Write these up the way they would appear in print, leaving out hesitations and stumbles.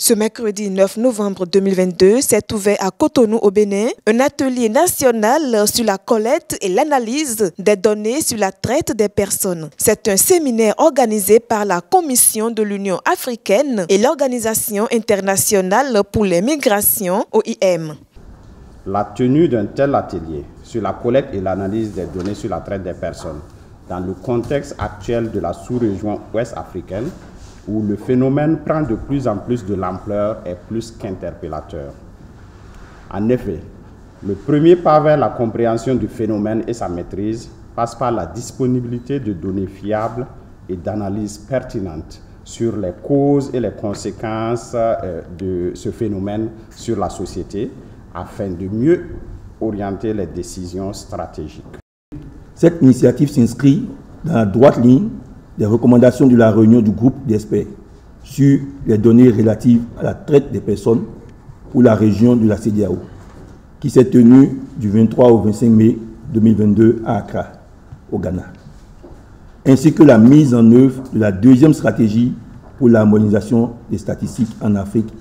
Ce mercredi 9 novembre 2022 s'est ouvert à Cotonou au Bénin un atelier national sur la collecte et l'analyse des données sur la traite des personnes. C'est un séminaire organisé par la Commission de l'Union africaine et l'Organisation internationale pour les migrations, OIM. La tenue d'un tel atelier sur la collecte et l'analyse des données sur la traite des personnes dans le contexte actuel de la sous-région ouest africaine, où le phénomène prend de plus en plus de l'ampleur, est plus qu'interpellateur. En effet, le premier pas vers la compréhension du phénomène et sa maîtrise passe par la disponibilité de données fiables et d'analyses pertinentes sur les causes et les conséquences de ce phénomène sur la société, afin de mieux orienter les décisions stratégiques. Cette initiative s'inscrit dans la droite ligne des recommandations de la réunion du groupe d'experts sur les données relatives à la traite des personnes pour la région de la CEDEAO, qui s'est tenue du 23 au 25 mai 2022 à Accra, au Ghana, ainsi que la mise en œuvre de la deuxième stratégie pour l'harmonisation des statistiques en Afrique,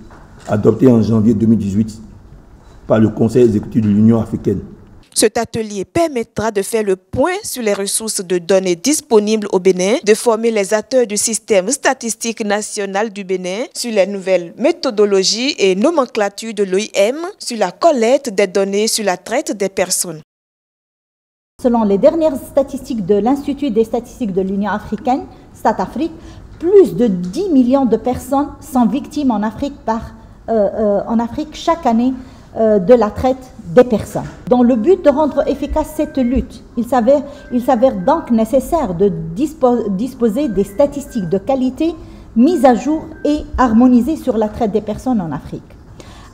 adoptée en janvier 2018 par le Conseil exécutif de l'Union africaine. Cet atelier permettra de faire le point sur les ressources de données disponibles au Bénin, de former les acteurs du système statistique national du Bénin sur les nouvelles méthodologies et nomenclatures de l'OIM sur la collecte des données sur la traite des personnes. Selon les dernières statistiques de l'Institut des statistiques de l'Union africaine, StatAfrique, plus de 10 millions de personnes sont victimes en Afrique chaque année de la traite des personnes. Dans le but de rendre efficace cette lutte, il s'avère donc nécessaire de disposer des statistiques de qualité mises à jour et harmonisées sur la traite des personnes en Afrique.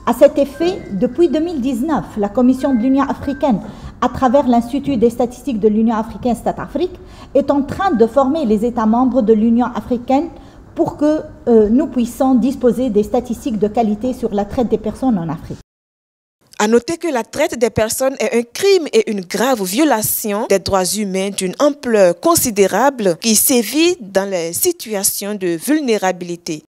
À cet effet, depuis 2019, la Commission de l'Union africaine, à travers l'Institut des statistiques de l'Union africaine StatAfrique, est en train de former les États membres de l'Union africaine pour que nous puissions disposer des statistiques de qualité sur la traite des personnes en Afrique. À noter que la traite des personnes est un crime et une grave violation des droits humains d'une ampleur considérable qui sévit dans les situations de vulnérabilité.